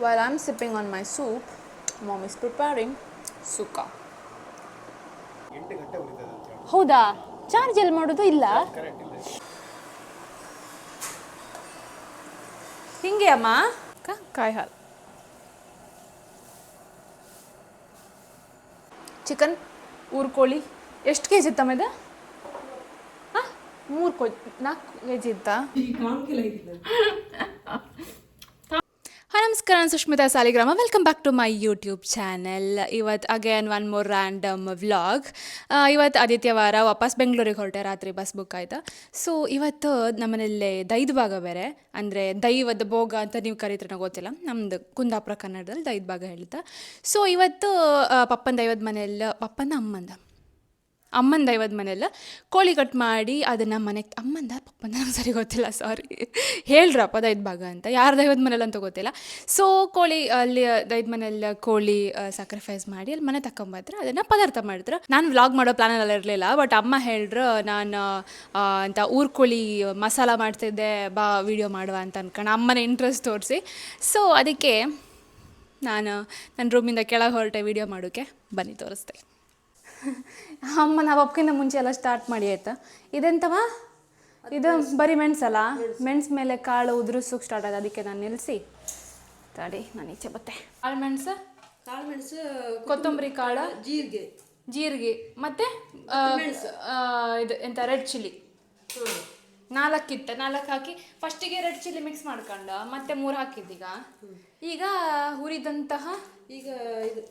While I'm sipping on my soup, mom is preparing suka. ಹೌದಾ? Charge ಎಲ್ಲಿ ಮಾಡೋದು? ಇಲ್ಲ ಹಿಂಗೆ ಅಮ್ಮ ಕಾಯಿ ಹಾಲು. ಚಿಕನ್ ಊರ್ಕೋಳಿ ಎಷ್ಟು ಕೆ ಜಿ ಇತ್ತಮ್ಮ ಇದು? ಹಾಂ 4 ಕೆ ಜಿ ಇತ್ತಾ? ಹಾಯ್ ನಮಸ್ಕಾರ, ನಾನು Sushmita Saligrama. Welcome back to my YouTube channel. ಇವತ್ತು again one more random vlog. ಇವತ್ತು ಆದಿತ್ಯವಾರ, ವಾಪಸ್ ಬೆಂಗಳೂರಿಗೆ ಹೊರಟೆ. ರಾತ್ರಿ ಬಸ್ ಬುಕ್ ಆಯಿತಾ. ಸೊ ಇವತ್ತು ನಮ್ಮನೇಲಿ ದೈದ ಭಾಗ ಬೇರೆ, ಅಂದರೆ ದೈವದ ಭೋಗ ಅಂತ ನೀವು ಕರೀತಾರೆ ಗೊತ್ತಿಲ್ಲ, ನಮ್ಮದು ಕುಂದಾಪುರ ಕನ್ನಡದಲ್ಲಿ ದೈದ ಭಾಗ ಹೇಳ್ತಾ. ಸೊ ಇವತ್ತು ಪಪ್ಪನ ದೈವದ ಮನೆಯಲ್ಲಿ, ಅಮ್ಮನ ದೈವದ ಮನೆಯಲ್ಲ ಕೋಳಿ ಕಟ್ ಮಾಡಿ ಅದನ್ನು ಮನೆಗೆ ಪಪ್ಪಂದ ನಂಗೆ ಸರಿ ಗೊತ್ತಿಲ್ಲ, ಸಾರಿ, ಹೇಳ್ರಪ್ಪ ದೈದ ಭಾಗ ಅಂತ, ಯಾರು ದೈವದ ಮನೇಲಿ ಅಂತ ಗೊತ್ತಿಲ್ಲ. ಸೊ ಕೋಳಿ ಅಲ್ಲಿ ದೈದ ಮನೆಯಲ್ಲಿ ಕೋಳಿ ಸ್ಯಾಕ್ರಿಫೈಸ್ ಮಾಡಿ ಅಲ್ಲಿ ಮನೆ ತಗೊಂಬಂದ್ರೆ ಅದನ್ನು ಪದಾರ್ಥ ಮಾಡಿದ್ರು. ನಾನು ವ್ಲಾಗ್ ಮಾಡೋ ಪ್ಲಾನಲ್ಲಿ ಇರಲಿಲ್ಲ, ಬಟ್ ಅಮ್ಮ ಹೇಳಿದ್ರು ನಾನು ಅಂತ ಊರ್ಕೋಳಿ ಮಸಾಲ ಮಾಡ್ತಿದ್ದೆ, ಬಾ ವಿಡಿಯೋ ಮಾಡುವ ಅಂತ ಅನ್ಕೊಂಡು ಅಮ್ಮನ ಇಂಟ್ರೆಸ್ಟ್ ತೋರಿಸಿ. ಸೊ ಅದಕ್ಕೆ ನಾನು ನನ್ನ ರೂಮಿಂದ ಕೆಳಗೆ ಹೊರಟೆ ವಿಡಿಯೋ ಮಾಡೋಕ್ಕೆ. ಬನ್ನಿ ತೋರಿಸ್ದೆ. ಅಮ್ಮ ನಾವು ಅಪ್ಪಕ್ಕಿಂತ ಮುಂಚೆ ಎಲ್ಲ ಸ್ಟಾರ್ಟ್ ಮಾಡಿ ಆಯ್ತಾ. ಇದೆಂತವ? ಇದು ಬರೀ ಮೆಣಸಲ್ಲ, ಮೆಣಸು ಮೇಲೆ ಕಾಳು ಉದುರಿಸೋಕೆ ಸ್ಟಾರ್ಟ್ ಆಗಿದೆ, ಅದಕ್ಕೆ ನಾನು ನಿಲ್ಲಿಸಿ ತಡಿ ನಾನು ಈಚೆ ಬತ್ತೆ. ಕಾಳು ಮೆಣಸು, ಕೊತ್ತಂಬರಿ ಕಾಳು, ಜೀರಿಗೆ ಮತ್ತು ಇದು ಎಂತ ರೆಡ್ ಚಿಲ್ಲಿ 4 ಹಾಕಿ ಫಸ್ಟಿಗೆ ರೆಡ್ ಚಿಲ್ಲಿ ಮಿಕ್ಸ್ ಮಾಡ್ಕೊಂಡು ಮತ್ತೆ 3 ಹಾಕಿದ್ದೀಗ. ಈಗ ಹುರಿದಂತಹ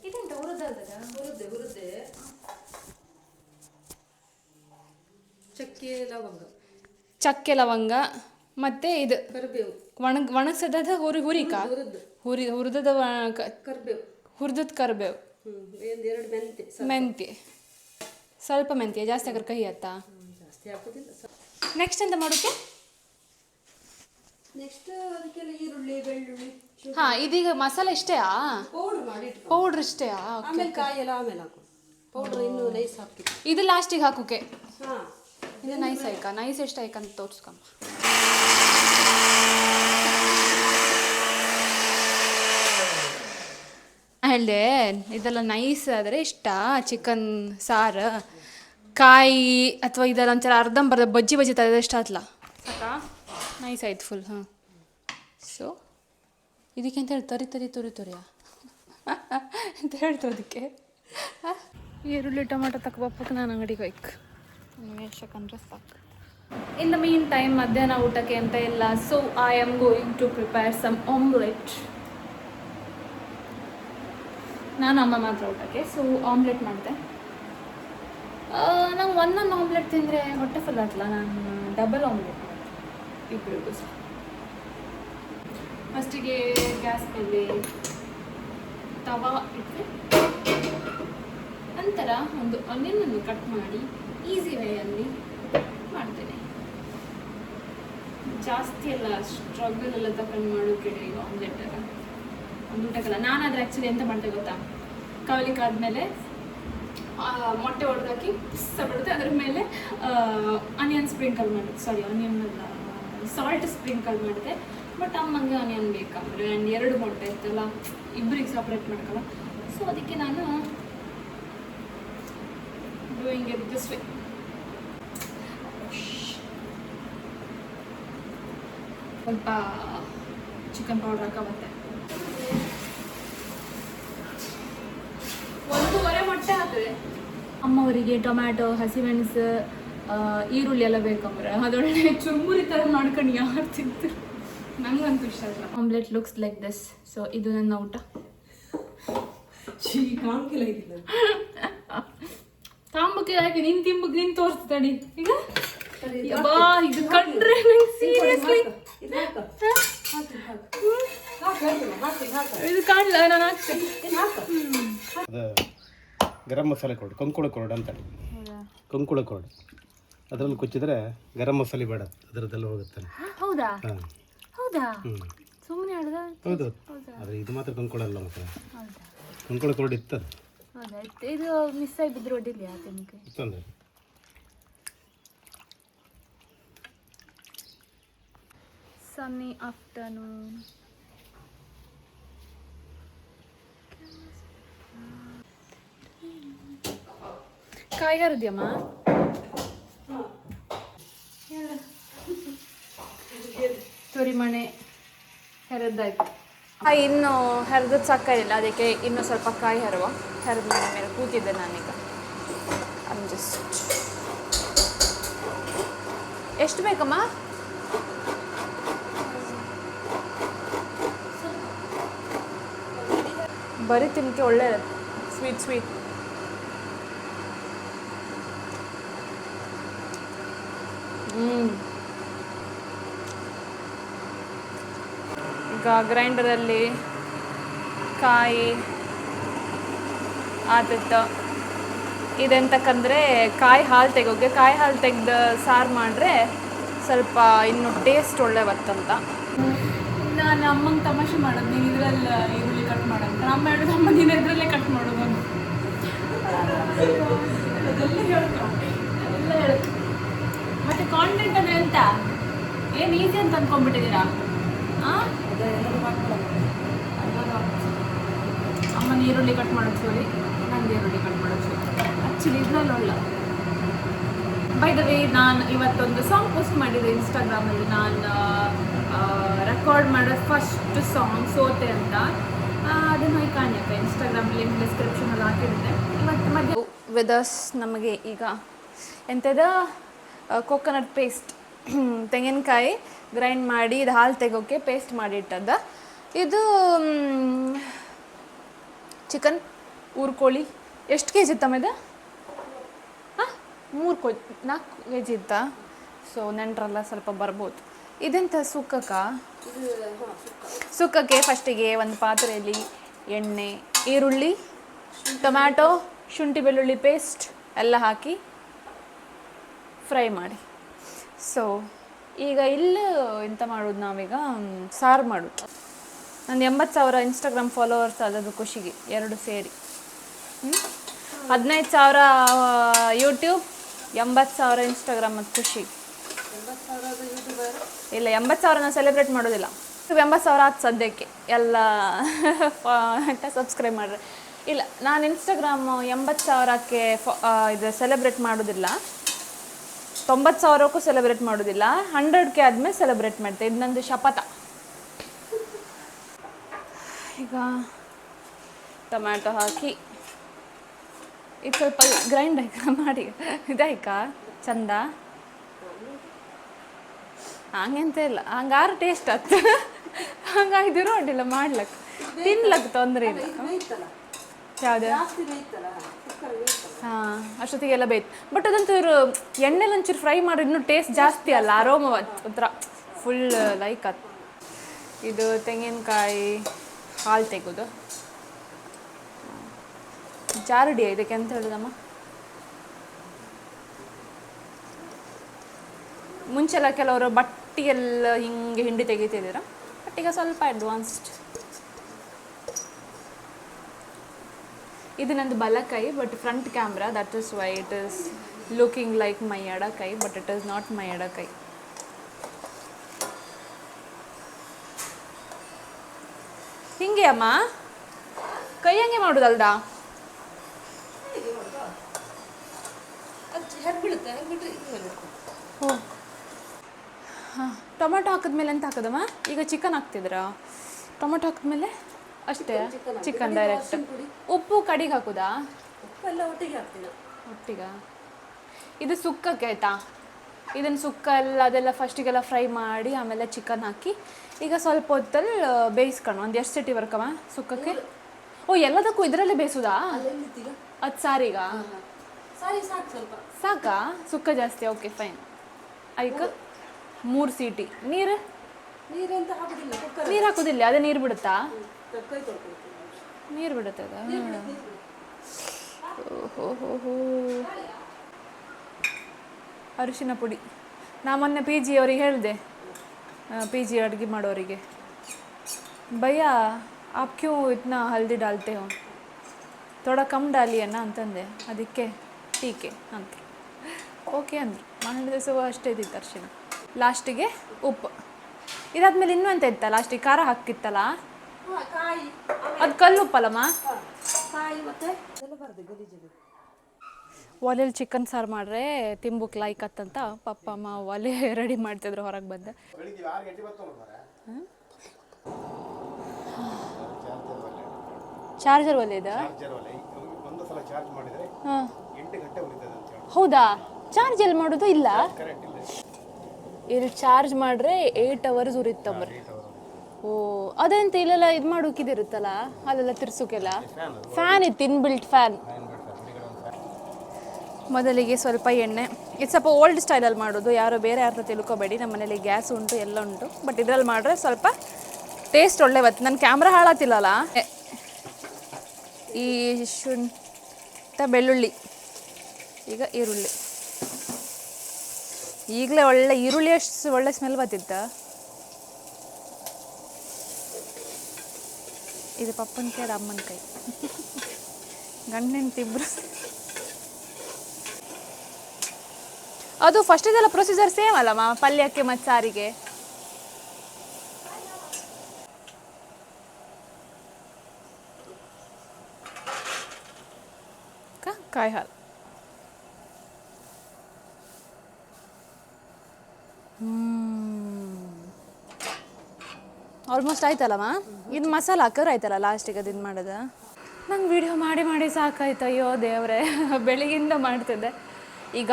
ಇದೆಂತ ಹುರಿದೆ ಚಕ್ಕೆ ಲವಂಗ ಮತ್ತು ಇದು ಕರಿಬೇವು, ಒಣಗಿಸದ ಹುರಿದದ ಹುರಿದದ ಕರಿಬೇವು, ಮೆಂತ್ಯ, ಸ್ವಲ್ಪ ಮೆಂತ್ಯ, ಜಾಸ್ತಿ ಹಾಕಿದ್ರೆ ಕಹಿ ಆಯ್ತಾ? ನೆಕ್ಸ್ಟ್ ಎಂತ ಮಾಡೋಕ್ಕೆ? ಈರುಳ್ಳಿ, ಬೆಳ್ಳುಳ್ಳಿ. ಹಾಂ, ಇದೀಗ ಮಸಾಲೆ ಇಷ್ಟೇ? ಪೌಡ್ರ್ ಇಷ್ಟೇ? ಇದು ಲಾಸ್ಟಿಗೆ ಹಾಕೋಕೆ. ಇದು ನೈಸ್ ಆಯ್ಕಾ? ನೈಸ್ ಎಷ್ಟು ಆಯ್ಕಂತ ತೋರಿಸ್ಕೊಂಬ. ಹೇಳಿದೆ ಇದೆಲ್ಲ ನೈಸ್ ಆದರೆ ಇಷ್ಟ. ಚಿಕನ್ ಸಾರು, ಕಾಯಿ ಅಥವಾ ಇದೆಲ್ಲ ಒಂಥರ ಅರ್ಧಂಬರ್ಧ ಬಜ್ಜಿ ತರದ ಇಷ್ಟ ಆತ್ಲ ಸಾಕಾ? ನೈಸ್ ಆಯ್ತು ಫುಲ್. ಹಾಂ, ಸೊ ಇದಕ್ಕೆ ಅಂತ ಹೇಳಿ ತೊರಿಯಾ ಅಂತ ಹೇಳ್ತಾರೆ ಅದಕ್ಕೆ. ಈರುಳ್ಳಿ ಟೊಮೆಟೊ ತಗೊಬಪ್ಪಕ್ಕೆ ನಾನು ಅಂಗಡಿಗೆ ಹೋಯ್ಕೆ ವೇಷಕ್ಕಂದ್ರೆ ಸಾಕು. ಇನ್ ದ ಮೀನ್ ಟೈಮ್ ಮಧ್ಯಾಹ್ನ ಊಟಕ್ಕೆ ಅಂತ ಇಲ್ಲ. So I am going to prepare some omelette. ನಾನು ಅಮ್ಮ ಮಾತ್ರ ಊಟಕ್ಕೆ. ಸೊ ಆಮ್ಲೆಟ್ ಮಾಡಿದೆ. ನಂಗೆ ಒಂದೊಂದು ಆಮ್ಲೆಟ್ ತಿಂದರೆ ಹೊಟ್ಟೆ ಫುಲ್ ಆಗ್ತಲ್ಲ, ನಾನು ಡಬಲ್ ಆಮ್ಲೆಟ್ ಮಾಡ್ತೀನಿ ಇಬ್ಬರಿಗೂ. ಫಸ್ಟಿಗೆ ಗ್ಯಾಸ್ ಮೇಲೆ ತವಾ ಇಟ್ಟರೆ ನಂತರ ಒಂದು ಆನಿಯನನ್ನು ಕಟ್ ಮಾಡಿ ಈಸಿ ವೇಯಲ್ಲಿ ಮಾಡ್ತೇನೆ. ಜಾಸ್ತಿ ಎಲ್ಲ ಸ್ಟ್ರಗಲ್ ಎಲ್ಲ ತಗೊಂಡು ಮಾಡೋಕೆ ಈಗ ಆಮ್ಲೆಟ್ ಒಂದು ಊಟಕ್ಕಲ್ಲ. ನಾನಾದರೆ ಆ್ಯಕ್ಚುಲಿ ಎಂತ ಮಾಡ್ತೇವೆ ಗೊತ್ತಾ, ಕಾದ್ಮೇಲೆ ಮೊಟ್ಟೆ ಹೊಡೆದಾಕಿ ಬಿಡುತ್ತೆ, ಅದ್ರ ಮೇಲೆ ಆನಿಯನ್ ಸ್ಪ್ರಿಂಕಲ್ ಮಾಡಿದೆ, ಸಾಲ್ಟ್ ಸ್ಪ್ರಿಂಕಲ್ ಮಾಡಿದೆ. ಬಟ್ ಅಮ್ಮಂಗೆ ಆನಿಯನ್ ಬೇಕಂದ್ರೆ ಆ್ಯಂಡ್ 2 ಮೊಟ್ಟೆ ಇರ್ತಲ್ಲ, ಇಬ್ಬರಿಗೆ ಸಪ್ರೇಟ್ ಮಾಡ್ಕೊಳ್ಳೋ. ಸೊ ಅದಕ್ಕೆ ನಾನು ಡೂಯಿಂಗ್ ಇಟ್ ದಿಸ್ ವೇ. ಸ್ವಲ್ಪ ಚಿಕನ್ ಪೌಡರ್ ಹಾಕಬತ್ತೆ, 1.5 ಮೊಟ್ಟೆ ಹಾಕಿದೆ. ಅಮ್ಮವರಿಗೆ ಟೊಮ್ಯಾಟೊ, ಹಸಿಮೆಣಸು, ಈರುಳ್ಳಿ ಎಲ್ಲ ಬೇಕಂದ್ರೆ ಅದೊಳ್ಳೆ ಚುರುಮುರಿ ಥರ ಮಾಡ್ಕೊಂಡು ಯಾರು ತಿಂತಾರೆ, ನಂಗಂತೂ ಇಷ್ಟ ಇಲ್ಲ. Omelette looks like this. So ಇದು ನನ್ನ ಊಟ. ತಾಂಬಕ್ಕೆ ಹಾಕಿ ನೀನು ತಿಂಬಕ್ಕೆ ನೀನು ತೋರಿಸ್ತಾಡಿ ಈಗ. ಬಾ ಇದು ಕಂಡ್ರೆ ನಂಗೆ ಸೀರಿಯಸ್ಲಿ ಇದು ಕಾಣಲ್ಲ, ನಾನು ಹಾಕ್ತೇನೆ. ಗರಂ ಮಸಾಲೆ ಕೊಡು, ಕಂಕುಳ ಕೊರಡು ಅಂತಾರೆ. ಕಂಕುಳ ಕೊರಡು ಅದರಲ್ಲಿ ಕುಚ್ಚಿದ್ರೆ ಗರಂ ಮಸಾಲೆ ಬೇಡ, ಅದರದ್ದೆಲ್ಲ ಹೋಗುತ್ತೆ. ಹೌದಾ? ಹೌದಾ? ಸುಮ್ಮನೆ ಹೌದು, ಆದರೆ ಇದು ಮಾತ್ರ ಕಂಕುಳ ಅಲ್ಲ. ಮಾತ್ರ ಕಂಕುಳ ಕೊರಡು ಇತ್ತು. ಹೌದಾ? ಇದು ಮಿಸ್ ಆಗಿದ್ರು ಒಡ್ಡಿಲ್ಲ ಇತ್ತಂದ್ರೆ sunny afternoon. ಕಾಯಿ ಹರಿದ್ಯಮ್ಮ ತುರಿಮಣೆ ಹೆರದ್ದಾಯ್ತು. ಕಾಯಿ ಇನ್ನೂ ಹೆರದದ್ದು ಸಾಕಾಗಿಲ್ಲ, ಅದಕ್ಕೆ ಇನ್ನೂ ಸ್ವಲ್ಪ ಕಾಯಿ ಹೆರದ ಮನೆ ಮೇಲೆ ಕೂತಿದ್ದೆ ನಾನೀಗ. ಜಸ್ಟ್ ಎಷ್ಟು ಬೇಕಮ್ಮ? ಬರೀ ತಿನ್ನಕ್ಕೆ ಒಳ್ಳೆ ಸ್ವೀಟ್. ಈಗ ಗ್ರೈಂಡರಲ್ಲಿ ಕಾಯಿ ಆತಿತ್ತು. ಇದೆಂತಕ್ಕಂದರೆ ಕಾಯಿ ಹಾಲು ತೆಗೋಕೆ, ಕಾಯಿ ಹಾಲು ತೆಗೆದು ಸಾರು ಮಾಡಿದ್ರೆ ಸ್ವಲ್ಪ ಇನ್ನೂ ಟೇಸ್ಟ್ ಒಳ್ಳೆ ಬರ್ತಂತ. ನಾನು ಅಮ್ಮಂಗೆ ತಮಾಷೆ ಮಾಡೋದು, ನೀನು ಇದರಲ್ಲಿ ಈರುಳ್ಳಿ ಕಟ್ ಮಾಡೋದು. ಅಮ್ಮ ಹೇಳೋದು, ಅಮ್ಮ ನೀನು ಇದರಲ್ಲೇ ಕಟ್ ಮಾಡೋದು ಅಂತ. ಅದೆಲ್ಲ ಹೇಳ್ಕೊ ಮತ್ತು ಕಾಂಟೆಂಟ್ ಅಂದರೆ ಎಂತ ಏನು ಈಸಿ ಅಂತ ಅಂದ್ಕೊಂಡ್ಬಿಟ್ಟಿದ್ದೀರಾ? ಅಮ್ಮನ ಈರುಳ್ಳಿ ಕಟ್ ಮಾಡೋದು ಸೋರಿ, ನಂದು ಈರುಳ್ಳಿ ಕಟ್ ಮಾಡೋದು ಸೋರಿ. ಆ್ಯಕ್ಚುಲಿ ಇದ್ರಲ್ಲಿ ಒಳ್ಳೆ. ಬೈ ದ ವೇ, ನಾನು ಇವತ್ತೊಂದು ಸಾಂಗ್ ಪೋಸ್ಟ್ ಮಾಡಿದ್ದೆ ಇನ್ಸ್ಟಾಗ್ರಾಮಲ್ಲಿ. ನಾನು ರೆಕಾರ್ಡ್ ಮಾಡೋದು ಫಸ್ಟ್ ಸಾಂಗ್ ಸೋತೆ ಅಂತ. ಅದನ್ನು ಹೋಗಿ ಕಾಣ್ಯಪ್ಪ ಇನ್ಸ್ಟಾಗ್ರಾಮ್ ಲಿಂಕ್ ಡಿಸ್ಕ್ರಿಪ್ಷನಲ್ಲಿ ಹಾಕಿರುತ್ತೆ. ಇವತ್ತು ಮಧ್ಯ ವೆದರ್ಸ್ ನಮಗೆ ಈಗ ಎಂಥದ ಕೋಕೋನಟ್ ಪೇಸ್ಟ್, ತೆಂಗಿನಕಾಯಿ ಗ್ರೈಂಡ್ ಮಾಡಿ ಇದು ಹಾಲು ತೆಗೋಕ್ಕೆ ಪೇಸ್ಟ್ ಮಾಡಿಟ್ಟದ. ಇದು ಚಿಕನ್ ಊರ್ಕೋಳಿ. ಎಷ್ಟು ಕೆ ಜಿ ಇತ್ತಮ್ಮ ಇದು? 4 ಕೆ ಜಿ ಇತ್ತಾ? ಸೊ ನೆಂಟ್ರೆಲ್ಲ ಸ್ವಲ್ಪ ಬರ್ಬೋದು. ಇದೆಂತ ಸುಕ್ಕಕ್ಕೆ ಫಸ್ಟಿಗೆ ಒಂದು ಪಾತ್ರೆಯಲ್ಲಿ ಎಣ್ಣೆ, ಈರುಳ್ಳಿ, ಟೊಮ್ಯಾಟೊ, ಶುಂಠಿ ಬೆಳ್ಳುಳ್ಳಿ ಪೇಸ್ಟ್ ಎಲ್ಲ ಹಾಕಿ ಫ್ರೈ ಮಾಡಿ. ಸೊ ಈಗ ಇಲ್ಲಿ ಎಂತ ಮಾಡೋದು, ನಾವೀಗ ಸಾರು ಮಾಡೋದು. ನಾನು 80,000 ಇನ್ಸ್ಟಾಗ್ರಾಮ್ ಫಾಲೋವರ್ಸ್ ಆದದ್ದು ಖುಷಿಗೆ, 2 ಸೇರಿ. 15,000 ಯೂಟ್ಯೂಬ್, 80,000 ಇನ್ಸ್ಟಾಗ್ರಾಮ್ ಅದು ಖುಷಿಗೆ. ಇಲ್ಲ 80,000 ನಾನು ಸೆಲೆಬ್ರೇಟ್ ಮಾಡೋದಿಲ್ಲ. 80,000 ಆದ ಸದ್ಯಕ್ಕೆ ಎಲ್ಲ ಸಬ್ಸ್ಕ್ರೈಬ್ ಮಾಡ್ರೆ. ಇಲ್ಲ, ನಾನು ಇನ್ಸ್ಟಾಗ್ರಾಮ್ 80,000ಕ್ಕೆ ಇದು ಸೆಲೆಬ್ರೇಟ್ ಮಾಡೋದಿಲ್ಲ, 90,000ಕ್ಕೂ ಸೆಲೆಬ್ರೇಟ್ ಮಾಡೋದಿಲ್ಲ, 100K ಆದಮೇಲೆ ಸೆಲೆಬ್ರೇಟ್ ಮಾಡ್ತೇವೆ. ಇದು ನಂದು ಶಪಥ. ಈಗ ಟೊಮ್ಯಾಟೊ ಹಾಕಿ ಇದು ಸ್ವಲ್ಪ ಗ್ರೈಂಡ್ ಮಾಡಿ ಇದಾಯ್ಕಾ ಚಂದ. ಹಂಗಂತ ಇಲ್ಲ, ಹಂಗಾರು ಟೇಸ್ಟ್ ಆಯ್ತು. ಹಂಗಾಗಿದ್ರು ಅಡ್ಡಿಲ್ಲ, ಮಾಡ್ಲಕ್ಕೆ ತಿನ್ಲಕ್ಕೆ ತೊಂದರೆ ಇಲ್ಲ. ಯಾವುದು? ಹಾಂ, ಅಷ್ಟೊತ್ತಿಗೆಲ್ಲ ಬೇಯ್ತು. ಬಟ್ ಅದಂತೂ ಎಣ್ಣೆಲಿ ಒಂಚೂರು ಫ್ರೈ ಮಾಡಿ ಇನ್ನೂ ಟೇಸ್ಟ್ ಜಾಸ್ತಿ ಅಲ್ಲ, ಅರೋಮ ಒಂಥರ ಫುಲ್ ಲೈಕ್ ಅದು. ಇದು ತೆಂಗಿನಕಾಯಿ ಹಾಲು ತೆಗೆದು ಜಾರುಡಿ ಇದಕ್ಕೆ ಅಂತ ಹೇಳೋದಮ್ಮ. ಮುಂಚೆಲ್ಲ ಕೆಲವರು ಬಟ್ಟಿಗೆಲ್ಲ ಹಿಂಗೆ ಹಿಂಡಿ ತೆಗಿತಿದ್ದೀರ, ಬಟ್ ಈಗ ಸ್ವಲ್ಪ ಅಡ್ವಾನ್ಸ್ಡ್. ಇದು ನಂದು ಬಲಕೈ, but front camera, that is why it is looking like my ಎಡಕೈ, but it is not my ಎಡಕೈ. ಹಿಂಗೆ ಅಮ್ಮ ಕೈ ಹಂಗೆ ಮಾಡೋದಲ್ದಾ? ಓ ಹಾಂ. ಟೊಮೆಟೊ ಹಾಕಿದ್ಮೇಲೆ ಎಂತ ಹಾಕೋದಮ್ಮ? ಈಗ ಚಿಕನ್ ಹಾಕ್ತಿದ್ರಾ? ಟೊಮೆಟೊ ಹಾಕಿದ್ಮೇಲೆ ಅಷ್ಟೇ ಚಿಕನ್ ಡೈರೆಕ್ಟ್. ಉಪ್ಪು ಕಡಿಗೆ ಹಾಕೋದಾ? ಉಪ್ಪೆಲ್ಲ ಒಟ್ಟಿಗೆ ಹಾಕ್ತೀನಿ. ಒಟ್ಟಿಗೆ ಇದು ಸುಕ್ಕಕ್ಕೆ ಆಯಿತಾ? ಇದನ್ನು ಸುಕ್ಕ ಎಲ್ಲ ಅದೆಲ್ಲ ಫಸ್ಟಿಗೆಲ್ಲ ಫ್ರೈ ಮಾಡಿ ಆಮೇಲೆ ಚಿಕನ್ ಹಾಕಿ ಈಗ ಸ್ವಲ್ಪ ಹೊತ್ತಲ್ಲಿ ಬೇಯಿಸ್ಕೊಂಡು ಒಂದು ಎಷ್ಟು ಸಿಟಿ ವರ್ಕಮ್ಮ ಸುಕ್ಕಕ್ಕೆ? ಓ, ಎಲ್ಲದಕ್ಕೂ ಇದರಲ್ಲೇ ಬೇಯಿಸೋದಾ? ಅದು ಸಾರಿಗ ಸಾರಿ ಸಾಕು, ಸ್ವಲ್ಪ ಸಾಕಾ? ಸುಕ್ಕ ಜಾಸ್ತಿ? Okay fine. ಅದಕ್ಕೆ 3 ಸೀಟಿ. ನೀರು ನೀರೆಂತ ಹಾಕೋದಿಲ್ಲ, ನೀರು ಹಾಕೋದಿಲ್ಲ, ಅದೇ ನೀರು ಬಿಡುತ್ತಾ? ಕೈ ತೊಳ್ಕೊಳ್ತೀನಿ. ನೀರು ಬಿಡುತ್ತದ? ಓಹೋ. ಅರಿಶಿನ ಪುಡಿ. ನಾ ಮೊನ್ನೆ ಪಿ ಜಿ ಅವ್ರಿಗೆ ಹೇಳಿದೆ, पी जी अಡುಗೆ ಮಾಡೋರಿಗೆ, भैया आप क्यों इतना हल्दी डालते हो, थोड़ा कम डालिए ना ಅಂತಂದೆ. ಅದಕ್ಕೆ ಟೀಕೆ ಅಂತ ಓಕೆ ಅಂದರು. ಮಾಡಿದ ದಿವಸ ಅಷ್ಟೇ ಇದ್ದಿತ್ತು ಅರಿಶಿನ. ಲಾಸ್ಟಿಗೆ ಉಪ್ಪು. ಇದಾದ್ಮೇಲೆ ಇನ್ನೂ ಅಂತ ಇತ್ತ ಲಾಸ್ಟಿಗೆ ಖಾರ ಹಾಕಿತ್ತಲ್ಲ, ಅದು ಕಲ್ಲು ಉಪ್ಪಲ್ಲಮ್ಮ? ಕಾಯಿ ಮತ್ತೆ ಎಲ್ಲ ಬರ್ತದೆ ಗಲೀಜಿಗೆ. ಒಲೆಯಲ್ಲಿ ಚಿಕನ್ ಸಾರು ಮಾಡ್ರೆ ತಿಂಬುಕ್ ಲೈಕ್ ಅತ್ತಂತ ಪಪ್ಪ ಅಮ್ಮ ಒಲೆ ರೆಡಿ ಮಾಡ್ತಿದ್ರು ಹೊರಗೆ ಬಂದೆ. ಚಾರ್ಜರ್ ಒಲೆ ಇದೆ. ಒಂದು ಸಲ ಚಾರ್ಜ್ ಮಾಡಿದರೆ ಹಾಂ 8 ಗಂಟೆ ಉಳಿತದೆ ಅಂತ ಹೇಳಿ. ಹೌದಾ? ಚಾರ್ಜ್ ಎಲ್ಲಿ ಮಾಡೋದು? ಇಲ್ಲ, ಕರೆಕ್ಟ್ ಇಲ್ಲ. ಇಲ್ಲಿ ಚಾರ್ಜ್ ಮಾಡ್ರೆ 8 hours ಉರಿತಂಬ್ರಿ. ಓ ಅದಂತ ಇಲ್ಲೆಲ್ಲ ಇದು ಮಾಡೋಕಿದಿರುತ್ತಲ್ಲ ಅಲ್ಲೆಲ್ಲ ತಿರ್ಸೋಕೆಲ್ಲ ಫ್ಯಾನ್ ಇತ್ತು, ಇನ್ಬಿಲ್ಟ್ ಫ್ಯಾನ್. ಮೊದಲಿಗೆ ಸ್ವಲ್ಪ ಎಣ್ಣೆ, ಇದು ಸ್ವಲ್ಪ ಓಲ್ಡ್ ಸ್ಟೈಲಲ್ಲಿ ಮಾಡೋದು, ಯಾರೋ ಬೇರೆ ಯಾರು ತಿಳ್ಕೊಬೇಡಿ. ನಮ್ಮ ಮನೇಲಿ ಗ್ಯಾಸ್ ಉಂಟು, ಎಲ್ಲ ಉಂಟು, ಬಟ್ ಇದ್ರಲ್ಲಿ ಮಾಡಿದ್ರೆ ಸ್ವಲ್ಪ ಟೇಸ್ಟ್ ಒಳ್ಳೆ ಬತ್ತು. ನನ್ನ ಕ್ಯಾಮ್ರಾ ಹಾಳಾತಿಲ್ಲಲ್ಲ. ಈ ಶುಂಠ ಬೆಳ್ಳುಳ್ಳಿ, ಈಗ ಈರುಳ್ಳಿ. ಈಗಲೇ ಒಳ್ಳೆ ಈರುಳ್ಳಿ ಅಷ್ಟು ಒಳ್ಳೆ ಸ್ಮೆಲ್ ಬರ್ತಿತ್ತ. ಇದು ಪಪ್ಪನ ಕೈ, ಅಮ್ಮನ ಕೈ, ಗಂಡಿನ ತಿಬ್ರು. ಅದು ಫಸ್ಟ್ ಇದೆಲ್ಲ ಪ್ರೊಸೀಜರ್ ಸೇಮ್ ಅಲ್ಲಮ್ಮ, ಪಲ್ಯಕ್ಕೆ ಮತ್ತು ಸಾರಿಗೆ. ಕಾಯಿ ಹಾಲು. ಆಲ್ಮೋಸ್ಟ್ ಆಯ್ತಲ್ಲಮ್ಮ. ಇದು ಮಸಾಲೆ ಹಾಕಿದ್ರೆ ಆಯ್ತಲ್ಲ ಲಾಸ್ಟಿಗೆ ಅದು ಇದು ಮಾಡೋದು. ನಂಗೆ ವಿಡಿಯೋ ಮಾಡಿ ಮಾಡಿ ಸಾಕಾಯ್ತು, ಅಯ್ಯೋ ದೇವ್ರೆ. ಬೆಳಿಗ್ಗೆಯಿಂದ ಮಾಡ್ತಿದ್ದೆ. ಈಗ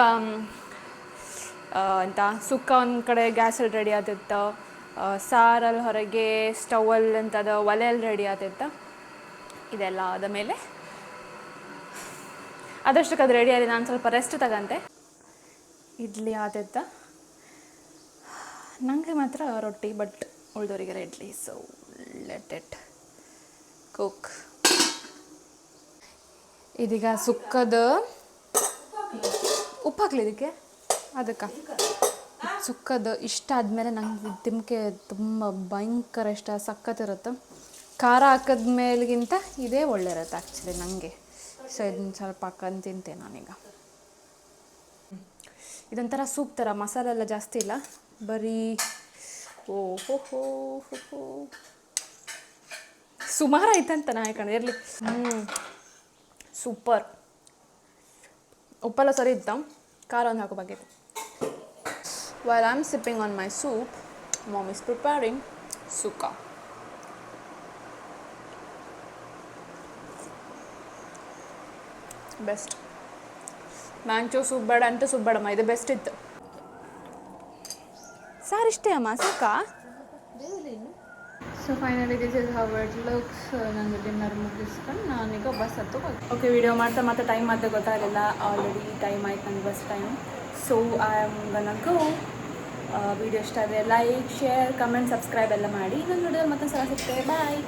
ಅಂತ ಸುಕ್ಕ ಒಂದು ಕಡೆ ಗ್ಯಾಸಲ್ಲಿ ರೆಡಿ ಆಗ್ತಿತ್ತು, ಸಾರಲ್ಲಿ ಹೊರಗೆ ಸ್ಟವಲ್ಲಿ ಅಂತದ ಒಲೆಯಲ್ಲಿ ರೆಡಿ ಆಗ್ತಿತ್ತು. ಇದೆಲ್ಲ ಆದ ಮೇಲೆ ಅದಷ್ಟಕ್ಕೆ ಅದು ರೆಡಿ ಆಗಿ ನಾನು ಸ್ವಲ್ಪ ರೆಸ್ಟ್ ತಗಂತೆ. ಇಡ್ಲಿ ಆತಿತ್ತ, ನನಗೆ ಮಾತ್ರ ರೊಟ್ಟಿ, ಬಟ್ ಉಳಿದವರಿಗೆಲ್ಲ idli. So let it cook. ಇದೀಗ ಸುಕ್ಕದ ಉಪ್ಪು ಹಾಕ್ಲಿ ಇದಕ್ಕೆ, ಅದಕ್ಕೆ ಸುಕ್ಕದ ಇಷ್ಟ ಆದಮೇಲೆ ನಂಗೆ ತಿಮ್ಕೆ ತುಂಬ ಭಯಂಕರ ಇಷ್ಟ, ಸಖತ್ತಿರುತ್ತೆ. ಖಾರ ಹಾಕಿದ ಮೇಲಿಗಿಂತ ಇದೇ ಒಳ್ಳೆ ಇರುತ್ತೆ ಆ್ಯಕ್ಚುಲಿ ನನಗೆ. ಸೊ ಇದನ್ನ ಸ್ವಲ್ಪ ಹಾಕೊಂಡು ತಿಂತೇನೆ ನಾನೀಗ. ಇದೊಂಥರ ಸೂಪ್ ಥರ, ಮಸಾಲೆ ಎಲ್ಲ ಜಾಸ್ತಿ ಇಲ್ಲ, ಬರೀ ಓಹೋ ಹೋ ಹೋ ಸುಮಾರು ಆಯ್ತಂತ ನಾ ಯಾಕಂದ್ರೆ ಇರಲಿ. ಸೂಪರ್. ಉಪ್ಪೆಲ್ಲ ಸರಿ ಇತ್ತು, ಖಾರ ಒಂದು ಹಾಕೋಬೇಕಿತ್ತು. While I'm sipping on my soup, mom is preparing sukka. Best. ಮ್ಯಾಂಚೋ soup ಬೇಡ ಅಂತ ಸೂಪ್ ಬೇಡಮ್ಮ, ಇದು ಬೆಸ್ಟ್ ಇತ್ತು. ಸಾರು ಇಷ್ಟೇ ಅಮ್ಮ, ಸಾಕಾ? So finally this is how it looks. ನನಗೆ ಡಿನ್ನರ್ ಮುಗಿಸ್ಕೊಂಡು ನಾನೀಗ ಬಸ್ ಹತ್ತು. ಓಕೆ, ವಿಡಿಯೋ ಮಾಡ್ತಾ ಟೈಮ್ ಮತ್ತೆ ಗೊತ್ತಾಗಲಿಲ್ಲ. ಆಲ್ರೆಡಿ ಟೈಮ್ ಆಯ್ತು ನನಗೆ bus time. So I am gonna go. Video ಇಷ್ಟ ಆದರೆ ಲೈಕ್, ಶೇರ್, ಕಮೆಂಟ್, ಸಬ್ಸ್ಕ್ರೈಬ್ ಎಲ್ಲ ಮಾಡಿ. ನನ್ನ ವಿಡಿಯೋ ಮತ್ತೆ ಸಲ ಸಿಗ್ತೇವೆ. ಬಾಯ್.